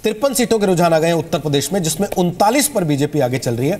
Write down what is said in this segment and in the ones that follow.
53 सीटों के रुझान आ गए हैं उत्तर प्रदेश में, जिसमें 39 पर बीजेपी आगे चल रही है।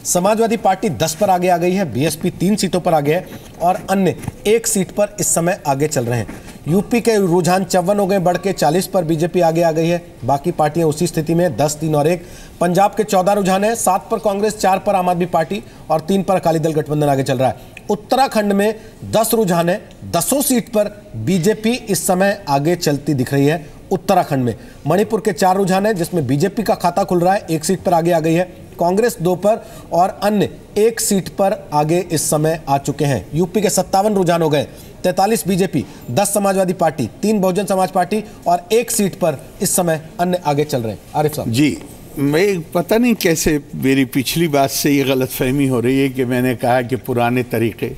समाजवादी पार्टी 10 पर आगे आ गई है, बीएसपी 3 सीटों पर आगे है और अन्य 1 सीट पर इस समय आगे चल रहे हैं। यूपी के रुझान 54 हो गए, बढ़ के 40 पर बीजेपी आगे आ गई है। बाकी पार्टियां उसी स्थिति में 10, 3 और 1। पंजाब के 14 रुझान है, 7 पर कांग्रेस, 4 पर आम आदमी पार्टी और 3 पर अकाली दल गठबंधन आगे चल रहा है। उत्तराखंड में 10 रुझान है, 10 सीट पर बीजेपी इस समय आगे चलती दिख रही है उत्तराखंड में। मणिपुर के 4 रुझान है, जिसमें बीजेपी का खाता खुल रहा है, 1 सीट पर आगे आ गई है। कांग्रेस 2 पर और अन्य 1 सीट पर आगे इस समय आ चुके हैं। यूपी के 57 रुझान हो गए, 43 BJP, 10 Samajwadi party, 3 Bahujan Samaj party और 1 सीट पर इस समय अन्य आगे चल रहे हैं। आरिफ साहब जी, मैं पता नहीं कैसे मेरी पिछली बात से ये गलतफहमी हो रही है कि मैंने कहा कि पुराने तरीके,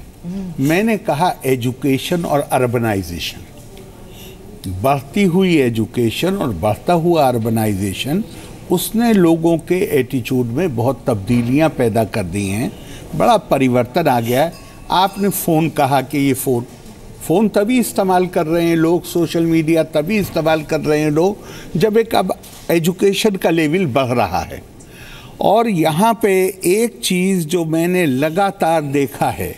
मैंने कहा एजुकेशन और अर्बनाइजेशन, बढ़ती हुई एजुकेशन और बढ़ता हुआ अर्बनाइजेशन, उसने लोगों के एटीट्यूड में बहुत तब्दीलियां पैदा कर दी हैं, बड़ा परिवर्तन आ गया है। आपने फ़ोन कहा कि ये फ़ोन तभी इस्तेमाल कर रहे हैं लोग, सोशल मीडिया तभी इस्तेमाल कर रहे हैं लोग जब एक अब एजुकेशन का लेवल बढ़ रहा है। और यहाँ पे एक चीज़ जो मैंने लगातार देखा है,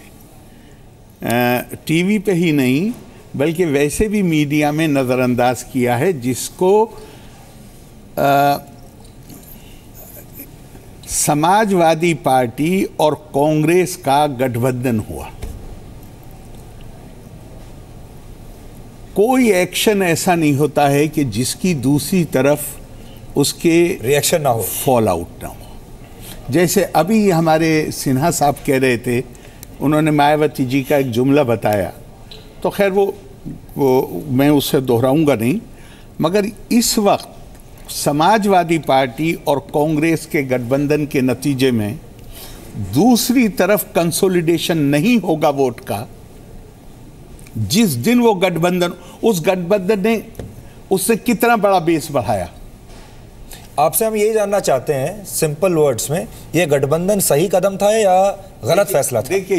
टीवी पे ही नहीं बल्कि वैसे भी मीडिया में नज़रअंदाज किया है, जिसको समाजवादी पार्टी और कांग्रेस का गठबंधन हुआ। कोई एक्शन ऐसा नहीं होता है कि जिसकी दूसरी तरफ उसके रिएक्शन ना हो, फॉल आउट ना हो। जैसे अभी हमारे सिन्हा साहब कह रहे थे, उन्होंने मायावती जी का एक जुमला बताया, तो खैर वो मैं उससे दोहराऊंगा नहीं, मगर इस वक्त समाजवादी पार्टी और कांग्रेस के गठबंधन के नतीजे में दूसरी तरफ कंसोलिडेशन नहीं होगा वोट का। जिस दिन वो गठबंधन, उस गठबंधन ने उससे कितना बड़ा बेस बढ़ाया। आपसे हम यही जानना चाहते हैं सिंपल वर्ड्स में, ये गठबंधन सही कदम था या गलत फैसला था? देखिए,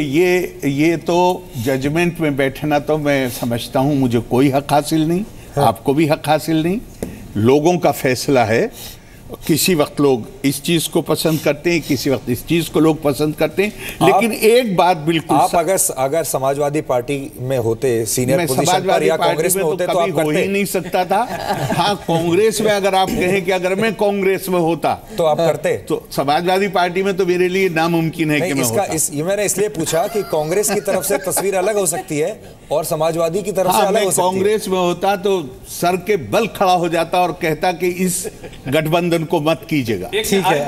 ये तो जजमेंट में बैठना तो मैं समझता हूं मुझे कोई हक हासिल नहीं, आपको भी हक हासिल नहीं, लोगों का फैसला है। किसी वक्त लोग इस चीज को पसंद करते हैं, किसी वक्त इस चीज को लोग पसंद करते हैं, लेकिन एक बात बिल्कुल, आप अगर समाजवादी पार्टी में होते, सीनियर पोजीशन पर या कांग्रेस में होते, तो आप हो ही नहीं सकता था। हाँ, कांग्रेस में अगर आप कहें कि अगर मैं कांग्रेस में होता तो आप करते, तो समाजवादी पार्टी में तो मेरे लिए नामुमकिन है कि मैं होता। ये मैंने इसलिए पूछा कि कांग्रेस की तरफ से तस्वीर अलग हो सकती है और समाजवादी की तरफ से अलग हो सकती है। कांग्रेस में होता तो सर के बल खड़ा हो जाता और कहता कि इस गठबंधन को मत कीजिएगा। ठीक है,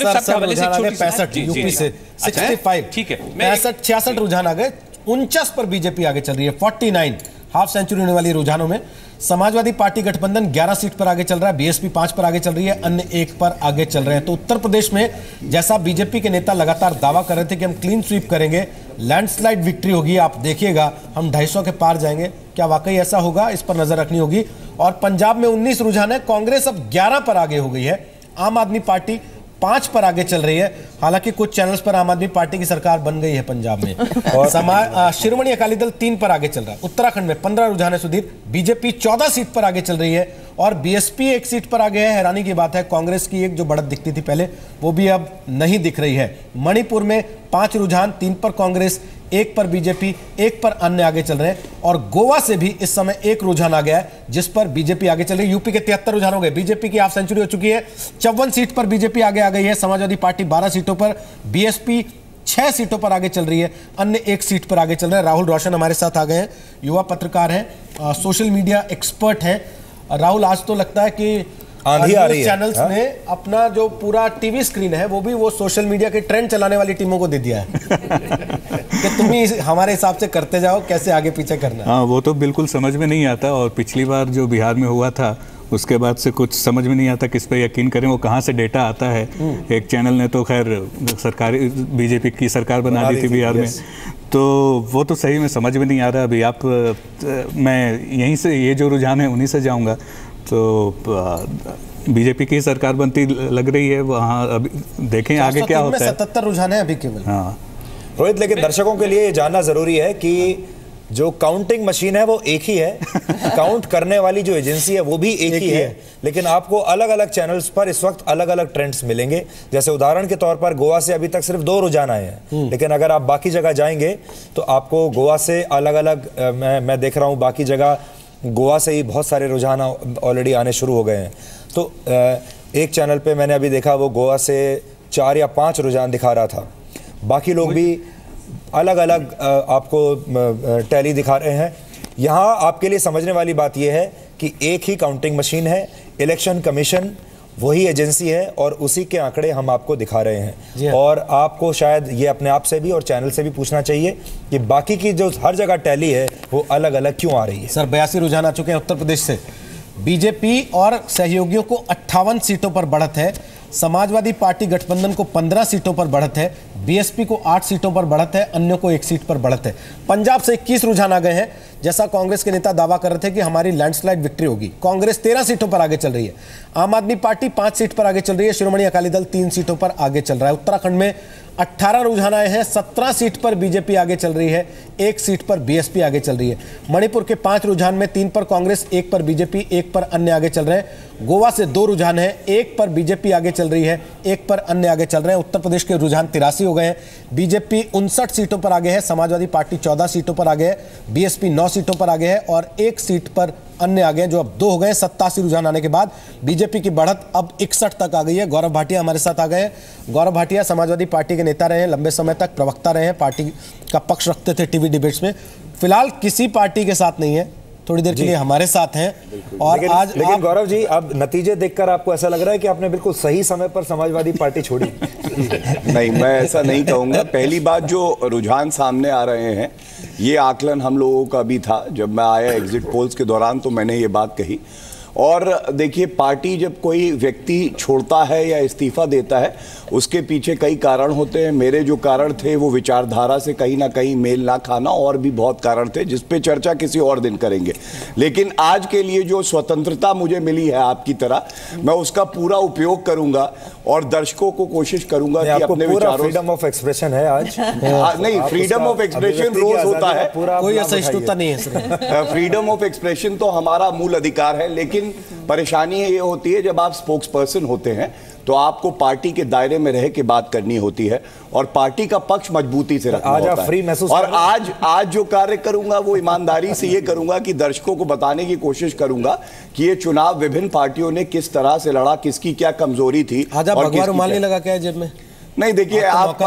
65 यूपी से 65, ठीक है, 65-66 रुझान आ गए, 49 पर बीजेपी आगे चल रही है। 49 हाफ सेंचुरी होने वाली रुझानों में समाजवादी पार्टी गठबंधन 11 सीट पर आगे चल रहा है, बीएसपी 5 पर आगे चल रही है, अन्य 1 पर आगे चल रहे हैं। तो उत्तर प्रदेश में जैसा बीजेपी के नेता लगातार दावा कर रहे थे कि हम क्लीन स्वीप करेंगे, लैंडस्लाइड विक्ट्री होगी, आप देखिएगा हम 250 के पार जाएंगे, क्या वाकई ऐसा होगा? इस पर नजर रखनी होगी। और पंजाब में 19 रुझान है, कांग्रेस अब 11 पर आगे हो गई है, आम आदमी पार्टी 5 पर आगे चल रही है। हालांकि कुछ चैनल्स पर आम आदमी पार्टी की सरकार बन गई है पंजाब में। और शिरोमणि अकाली दल 3 पर आगे चल रहा है। उत्तराखंड में 15 रुझान है सुधीर, बीजेपी 14 सीट पर आगे चल रही है और बीएसपी 1 सीट पर आगे है। हैरानी की बात है, कांग्रेस की एक जो बढ़त दिखती थी पहले, वो भी अब नहीं दिख रही है। मणिपुर में 5 रुझान, 3 पर कांग्रेस, 1 पर बीजेपी, 1 पर अन्य आगे चल रहे हैं। और गोवा से भी इस समय 1 रुझान आ गया है जिस पर बीजेपी आगे चल रही है। यूपी के 73 रुझान हो गए, बीजेपी की हाफ सेंचुरी हो चुकी है, 54 सीट पर बीजेपी आगे आ गई है, समाजवादी पार्टी 12 सीटों पर, बीएसपी 6 सीटों पर आगे चल रही है, अन्य 1 सीट पर आगे चल रहे हैं। राहुल रोशन हमारे साथ आ गए हैं, युवा पत्रकार हैं, सोशल मीडिया एक्सपर्ट हैं। राहुल, आज तो लगता है कि आंधी आ रही है, चैनल्स ने अपना जो पूरा टीवी स्क्रीन है वो भी वो सोशल मीडिया के ट्रेंड चलाने वाली टीमों को दे दिया है कि तुम ही हमारे हिसाब से करते जाओ, कैसे आगे पीछे करना है। हाँ, वो तो बिल्कुल समझ में नहीं आता। और पिछली बार जो बिहार में हुआ था उसके बाद से कुछ समझ में नहीं आता किस पे यकीन करें, वो कहाँ से डेटा आता है। एक चैनल ने तो खैर सरकारी बीजेपी की सरकार बना दी थी बिहार में, तो वो तो सही में समझ में नहीं आ रहा। अभी मैं यहीं से, ये जो रुझान है उन्हीं से जाऊँगा, तो बीजेपी की सरकार बनती लग रही है वहाँ। अभी देखें आगे क्या होता है। 77 रुझान है अभी केवल। हाँ रोहित, लेकिन दर्शकों के लिए जानना जरूरी है कि जो काउंटिंग मशीन है वो एक ही है, काउंट करने वाली जो एजेंसी है वो भी एक ही है, लेकिन आपको अलग अलग चैनल्स पर इस वक्त अलग अलग ट्रेंड्स मिलेंगे। जैसे उदाहरण के तौर पर गोवा से अभी तक सिर्फ 2 रुझान आए हैं, लेकिन अगर आप बाकी जगह जाएंगे तो आपको गोवा से अलग अलग मैं देख रहा हूँ बाकी जगह गोवा से ही बहुत सारे रुझान ऑलरेडी आने शुरू हो गए हैं। तो एक चैनल पे मैंने अभी देखा वो गोवा से 4 या 5 रुझान दिखा रहा था, बाकी लोग भी अलग अलग आपको टैली दिखा रहे हैं। यहाँ आपके लिए समझने वाली बात यह है कि एक ही काउंटिंग मशीन है, इलेक्शन कमीशन वही एजेंसी है और उसी के आंकड़े हम आपको दिखा रहे हैं। और आपको शायद ये अपने आप से भी और चैनल से भी पूछना चाहिए कि बाकी की जो हर जगह टैली है वो अलग अलग क्यों आ रही है। सर 82 रुझान आ चुके हैं उत्तर प्रदेश से। बीजेपी और सहयोगियों को 58 सीटों पर बढ़त है, समाजवादी पार्टी गठबंधन को 15 सीटों पर बढ़त है, बीएसपी को 8 सीटों पर बढ़त है, अन्यों को 1 सीट पर बढ़त है। पंजाब से 21 रुझान आ गए हैं। जैसा कांग्रेस के नेता दावा कर रहे थे कि हमारी लैंडस्लाइड विक्ट्री होगी, कांग्रेस 13 सीटों पर आगे चल रही है, आम आदमी पार्टी 5 सीट पर आगे चल रही है, शिरोमणि अकाली दल 3 सीटों पर आगे चल रहा है। उत्तराखंड में 18 रुझान आए हैं, 17 सीट पर बीजेपी आगे चल रही है, 1 सीट पर बीएसपी आगे चल रही है। मणिपुर के 5 रुझान में 3 पर कांग्रेस, 1 पर बीजेपी, 1 पर अन्य आगे चल रहे हैं। गोवा से 2 रुझान है, 1 पर बीजेपी आगे चल रही है, 1 पर अन्य आगे चल रहे हैं। उत्तर प्रदेश के रुझान 83 हो गए हैं। बीजेपी 59 सीटों पर आगे है, समाजवादी पार्टी 14 सीटों पर आगे है, बीएसपी 9 सीटों पर आगे है और 1 सीट पर अन्य आगे हैं, जो अब 2 हो गए। 87 रुझान आने के बाद बीजेपी की बढ़त अब 61 तक आ गई है। गौरव भाटिया हमारे साथ आ गए हैं। गौरव भाटिया समाजवादी पार्टी के नेता रहे हैं, लंबे समय तक प्रवक्ता रहे हैं, पार्टी का पक्ष रखते थे टीवी डिबेट्स में। फिलहाल किसी पार्टी के साथ नहीं है, थोड़ी देर के लिए हमारे साथ हैं। और लेकिन गौरव जी, अब नतीजे देखकर आपको ऐसा लग रहा है कि आपने बिल्कुल सही समय पर समाजवादी पार्टी छोड़ी? नहीं, मैं ऐसा नहीं कहूँगा। पहली बात, जो रुझान सामने आ रहे हैं ये आकलन हम लोगों का भी था। जब मैं आया एग्जिट पोल्स के दौरान तो मैंने ये बात कही। और देखिए, पार्टी जब कोई व्यक्ति छोड़ता है या इस्तीफा देता है उसके पीछे कई कारण होते हैं। मेरे जो कारण थे वो विचारधारा से कहीं ना कहीं मेल ना खाना, और भी बहुत कारण थे जिस पे चर्चा किसी और दिन करेंगे। लेकिन आज के लिए जो स्वतंत्रता मुझे मिली है आपकी तरह, मैं उसका पूरा उपयोग करूंगा और दर्शकों को कोशिश करूंगा कि अपने विचारों। फ्रीडम ऑफ एक्सप्रेशन है आज? नहीं, फ्रीडम ऑफ एक्सप्रेशन रोज होता है, कोई असहिष्णुता नहीं है। फ्रीडम ऑफ एक्सप्रेशन तो हमारा मूल अधिकार है, लेकिन परेशानी ये होती है जब आप स्पोक्स पर्सन होते हैं तो आपको पार्टी के दायरे में रह के बात करनी होती है और पार्टी का पक्ष मजबूती से रखना होता है। फ्री महसूस और आज जो कार्य करूंगा वो ईमानदारी से ये करूंगा कि दर्शकों को बताने की कोशिश करूंगा कि ये चुनाव विभिन्न पार्टियों ने किस तरह से लड़ा, किसकी क्या कमजोरी थी। आज आप भगवा रुमाल नहीं लगा क्या जेब में? नहीं, देखिए,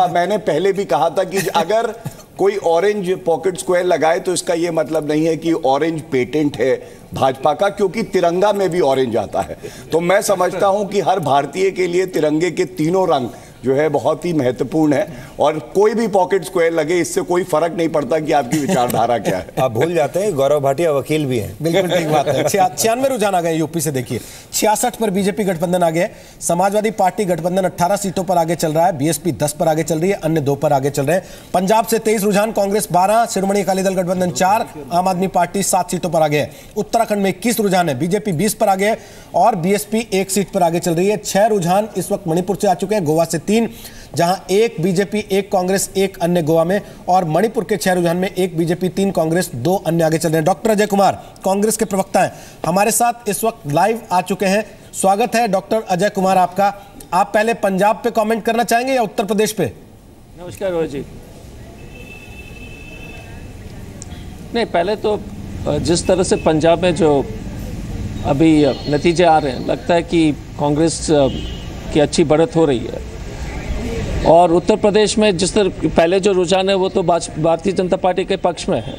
मैंने पहले भी कहा था कि अगर कोई ऑरेंज पॉकेट स्क्वायर लगाए तो इसका यह मतलब नहीं है कि ऑरेंज पेटेंट है भाजपा का, क्योंकि तिरंगा में भी ऑरेंज आता है। तो मैं समझता हूं कि हर भारतीय के लिए तिरंगे के तीनों रंग जो है बहुत ही महत्वपूर्ण है और कोई भी पॉकेट स्क्वायर लगे इससे कोई फर्क नहीं पड़ता कि आपकी विचारधारा क्या है। आप भूल जाते हैं गौरव भाटिया वकील भी हैं। बिल्कुल ठीक बात है। 96 रुझान आ गए यूपी से। देखिए 66 पर बीजेपी गठबंधन आ गया, समाजवादी पार्टी गठबंधन 18 सीटों पर आगे चल रहा है, बीएसपी 10 पर आगे चल रही है, अन्य 2 पर आगे चल रहे हैं। पंजाब से 23 रुझान, कांग्रेस 12, शिरोमणि अकाली दल गठबंधन 4, आम आदमी पार्टी 7 सीटों पर आगे है। उत्तराखंड में 21 रुझान है, बीजेपी 20 पर आगे है और बीएसपी 1 सीट पर आगे चल रही है। 6 रुझान इस वक्त मणिपुर से आ चुके हैं, गोवा से 3, जहां 1 बीजेपी, 1 कांग्रेस, 1 अन्य गोवा में, और मणिपुर के 6 रुझान में 1 बीजेपी, 3 कांग्रेस, 2 अन्य आगे चल रहे हैं। डॉक्टर अजय कुमार कांग्रेस के प्रवक्ता हैं, हमारे साथ इस वक्त लाइव आ चुके हैं। स्वागत है डॉक्टर अजय कुमार आपका। आप पहले पंजाब पे कमेंट करना चाहेंगे या उत्तर प्रदेश पे? नमस्कार रोहित जी। नहीं, पहले तो जिस तरह से पंजाब में जो अभी नतीजे आ रहे हैं, लगता है कि कांग्रेस की अच्छी बढ़त हो रही है। और उत्तर प्रदेश में जिस तरह पहले जो रुझान है वो तो भारतीय जनता पार्टी के पक्ष में है,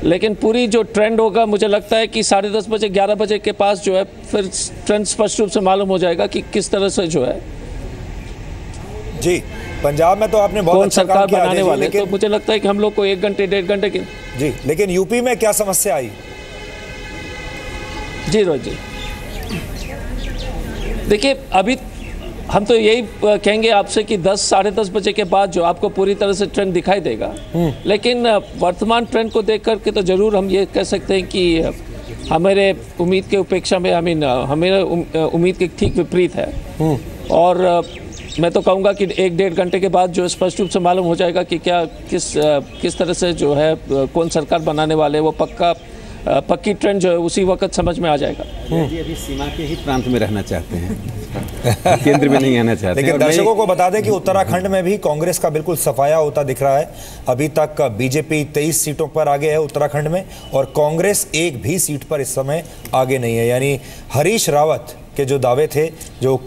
लेकिन पूरी जो ट्रेंड होगा मुझे लगता है कि 10:30 बजे 11 बजे के पास जो है फिर ट्रेंड स्पष्ट रूप से मालूम हो जाएगा कि किस तरह से जो है जी पंजाब में तो आपने बहुत अच्छा सरकार बनाने वाले। तो मुझे लगता है कि हम लोग को 1 घंटे 1.5 घंटे की जी। लेकिन यूपी में क्या समस्या आई? जी रोहित जी, देखिए अभी हम तो यही कहेंगे आपसे कि 10 साढ़े 10 बजे के बाद जो आपको पूरी तरह से ट्रेंड दिखाई देगा। लेकिन वर्तमान ट्रेंड को देख करके तो जरूर हम ये कह सकते हैं कि हमारे उम्मीद के उपेक्षा में हमें उम्मीद के ठीक विपरीत है। और मैं तो कहूँगा कि 1-1.5 घंटे के बाद जो स्पष्ट रूप से मालूम हो जाएगा कि क्या किस तरह से जो है कौन सरकार बनाने वाले, वो पक्की ट्रेंड जो है उसी वक्त समझ में आ जाएगा। अभी सीमा के ही प्रांत में रहना चाहते हैं, केंद्र में नहीं आना चाहते। लेकिन दर्शकों को बता दें कि उत्तराखंड में भी कांग्रेस का बिल्कुल सफाया होता दिख रहा है। अभी तक बीजेपी 23 सीटों पर आगे है उत्तराखंड में, और कांग्रेस एक भी सीट पर इस समय आगे नहीं है। यानी हरीश रावत के जो दावे थे, जो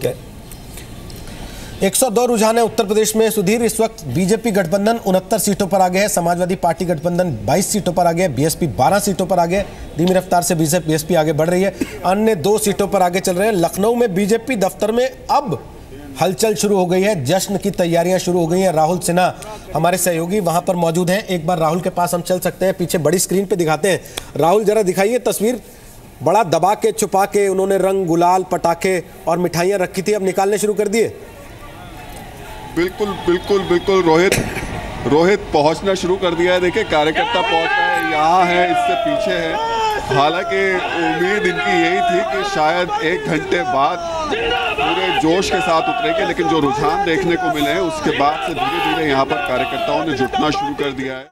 102 रुझान है उत्तर प्रदेश में। सुधीर, इस वक्त बीजेपी गठबंधन 69 सीटों पर आगे है, समाजवादी पार्टी गठबंधन 22 सीटों पर आगे है, बीएसपी 12 सीटों पर आगे है। धीमी रफ्तार से बीएसपी आगे बढ़ रही है, अन्य 2 सीटों पर आगे चल रहे हैं। लखनऊ में बीजेपी दफ्तर में अब हलचल शुरू हो गई है, जश्न की तैयारियां शुरू हो गई हैं। राहुल सिन्हा हमारे सहयोगी वहां पर मौजूद हैं, एक बार राहुल के पास हम चल सकते हैं, पीछे बड़ी स्क्रीन पे दिखाते हैं। राहुल, जरा दिखाइए तस्वीर। बड़ा दबा के छुपा के उन्होंने रंग, गुलाल, पटाखे और मिठाइयां रखी थी, अब निकालने शुरू कर दिए। बिल्कुल बिल्कुल बिल्कुल रोहित पहुंचना शुरू कर दिया है। देखिए कार्यकर्ता पहुंच रहे हैं, यहाँ है, इससे पीछे है। हालांकि उम्मीद इनकी यही थी कि शायद 1 घंटे बाद पूरे जोश के साथ उतरेंगे, लेकिन जो रुझान देखने को मिले हैं उसके बाद से धीरे धीरे यहाँ पर कार्यकर्ताओं ने जुटना शुरू कर दिया है।